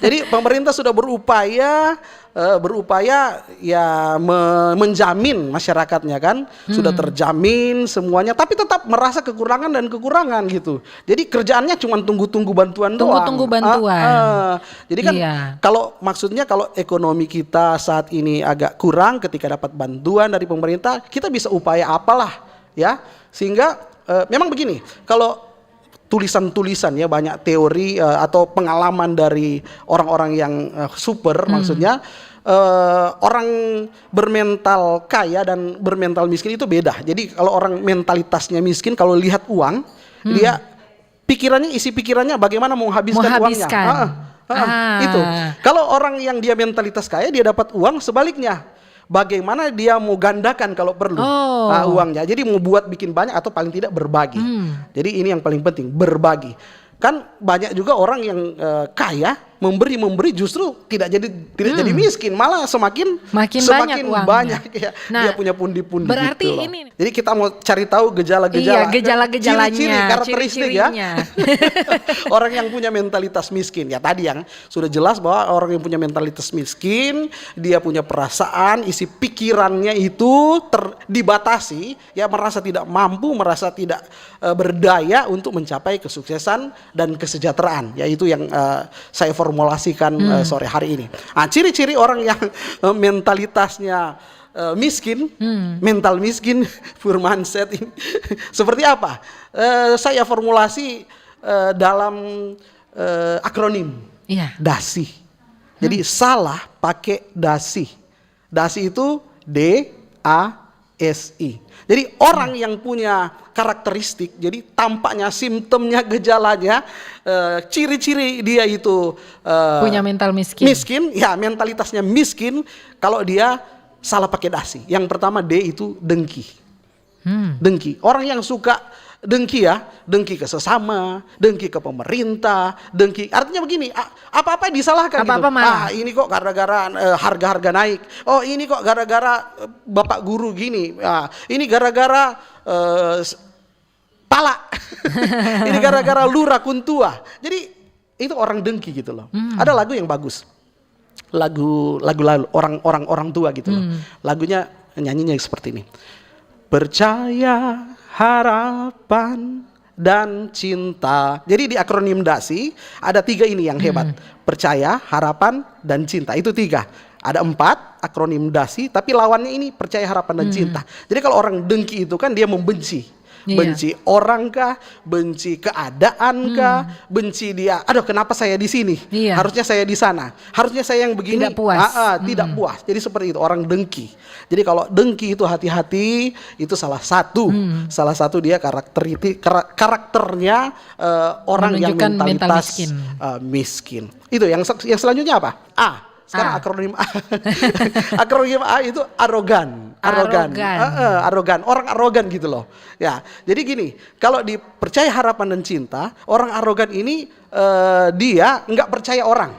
Jadi pemerintah sudah berupaya ya menjamin masyarakatnya kan, sudah terjamin semuanya, tapi tetap merasa kekurangan dan kekurangan gitu. Jadi kerjaannya cuma tunggu-tunggu bantuan doang. Tunggu-tunggu bantuan. Jadi kan Iya. kalau maksudnya kalau ekonomi kita saat ini agak kurang, ketika dapat bantuan dari pemerintah, kita bisa upaya apalah ya, sehingga memang begini, kalau tulisan-tulisan ya banyak teori atau pengalaman dari orang-orang yang super, maksudnya orang bermental kaya dan bermental miskin itu beda. Jadi kalau orang mentalitasnya miskin, kalau lihat uang, dia isi pikirannya bagaimana menghabiskan uangnya. Itu. Kalau orang yang dia mentalitas kaya, dia dapat uang, sebaliknya bagaimana dia mau gandakan kalau perlu uangnya. Jadi mau buat bikin banyak atau paling tidak berbagi. Jadi ini yang paling penting, berbagi. Kan banyak juga orang yang kaya memberi justru tidak jadi miskin, malah semakin banyak ya, dia punya pundi-pundi berarti gitu loh. ini Jadi kita mau cari tahu gejala-gejalanya, ciri-ciri karakteristik ya orang yang punya mentalitas miskin. Ya tadi yang sudah jelas bahwa orang yang punya mentalitas miskin, dia punya perasaan, isi pikirannya itu dibatasi, ya merasa tidak mampu, merasa tidak berdaya untuk mencapai kesuksesan dan kesejahteraan. Yaitu yang saya formulasikan sore hari ini. Nah, ciri-ciri orang yang mentalitasnya miskin, mental miskin, poor mindset ini seperti apa? Saya formulasi dalam akronim DASI. Jadi salah pakai DASI. DASI itu DASI. Jadi orang yang punya karakteristik, jadi tampaknya, simptomnya, gejalanya, ciri-ciri dia itu punya mental miskin. Ya mentalitasnya miskin kalau dia salah pakai dasi. Yang pertama D itu dengki. Dengki. Orang yang suka dengki ya, dengki ke sesama, dengki ke pemerintah, dengki. Artinya begini, apa-apa disalahkan apa-apa gitu. marah. Ini kok gara-gara harga-harga naik. Oh ini kok gara-gara bapak guru gini. Ini gara-gara pala. Ini gara-gara lurah kuntua. Jadi itu orang dengki gitu loh. Ada lagu yang bagus. Lagu orang tua gitu loh. Lagunya nyanyinya seperti ini. Percaya, harapan, dan cinta. Jadi di akronim DASI ada 3 ini yang hebat. Percaya, harapan, dan cinta. Itu 3. Ada 4 akronim DASI, tapi lawannya ini percaya, harapan, dan cinta. Jadi kalau orang dengki itu kan dia membenci. Benci orang kah, benci keadaan kah, benci dia. Aduh, kenapa saya di sini? Harusnya saya di sana. Harusnya saya yang begini. Tidak puas. Tidak puas. Jadi seperti itu orang dengki. Jadi kalau dengki itu hati-hati, itu salah satu dia karakternya orang yang mentalitas miskin. Itu yang selanjutnya apa? Sekarang akronim A. Akronim A itu arogan. Orang arogan gitu loh. Ya, jadi gini, kalau dipercaya, harapan, dan cinta, orang arogan ini dia nggak percaya orang.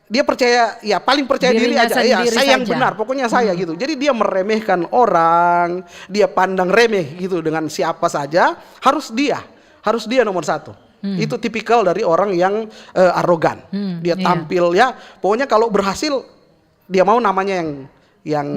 Dia percaya, ya paling percaya diri aja. Ya, saya yang benar, pokoknya saya gitu. Jadi dia meremehkan orang, dia pandang remeh gitu dengan siapa saja. Harus dia nomor 1. Itu tipikal dari orang yang arogan. Dia tampil ya, pokoknya kalau berhasil dia mau namanya yang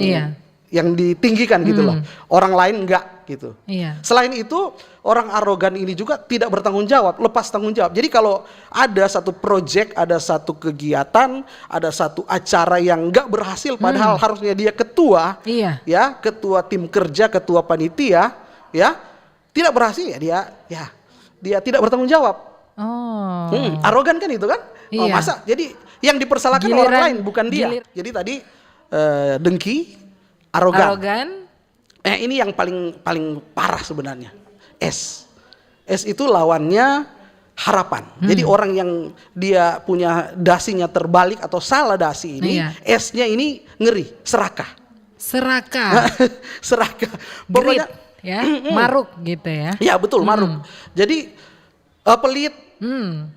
ditinggikan gitu loh. Orang lain enggak gitu. Selain itu orang arogan ini juga tidak bertanggung jawab, lepas tanggung jawab. Jadi kalau ada satu project, ada satu kegiatan, ada satu acara yang enggak berhasil, padahal harusnya dia ketua, ya ketua tim kerja, ketua panitia, ya tidak berhasil ya dia tidak bertanggung jawab. Arogan kan itu kan? Masa? Jadi yang dipersalahkan orang lain bukan dia. Jadi tadi dengki, arogan. Ini yang paling parah sebenarnya. S itu lawannya harapan. Jadi orang yang dia punya dasinya terbalik atau salah dasi ini, S-nya ini ngeri, serakah. Serakah. Pokoknya ya, maruk gitu ya. Ya betul, maruk. Jadi pelit.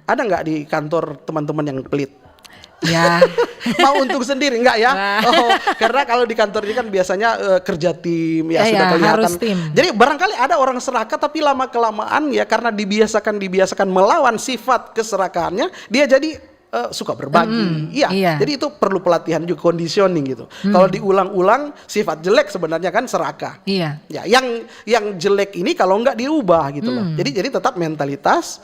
Ada nggak di kantor teman-teman yang pelit? Ya. Mau untung sendiri enggak ya? Karena kalau di kantor ini kan biasanya kerja tim ya, sudah kelihatan. Harus tim. Jadi barangkali ada orang serakah tapi lama kelamaan ya karena dibiasakan melawan sifat keserakahannya, dia jadi suka berbagi. Iya. Jadi itu perlu pelatihan juga, conditioning gitu. Kalau diulang-ulang sifat jelek sebenarnya kan serakah. Iya. Ya, yang jelek ini kalau nggak diubah gitu loh. Jadi tetap mentalitas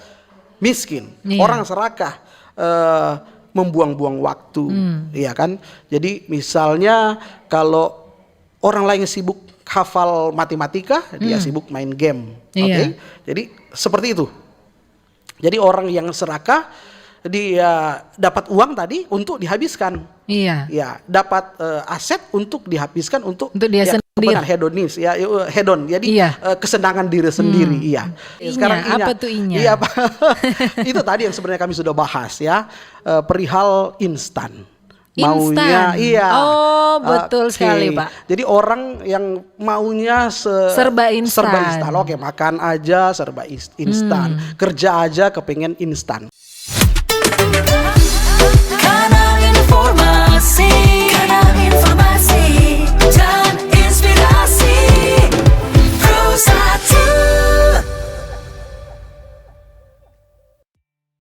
miskin. Iya. Orang serakah membuang-buang waktu, ya kan? Jadi misalnya kalau orang lain sibuk hafal matematika, dia sibuk main game. Iya. Jadi seperti itu. Jadi orang yang serakah dia dapat uang tadi untuk dihabiskan. Iya. Ya, dapat aset untuk dihabiskan untuk dia sendiri. Hedonis ya, hedon. Jadi kesenangan diri sendiri. Iya. Sekarang apa tuh inya? Iya, itu tadi yang sebenarnya kami sudah bahas ya, perihal instan. Maunya Oh, betul sekali, Pak. Jadi orang yang maunya serba instan. Oke, makan aja serba instan. Kerja aja kepengen instan.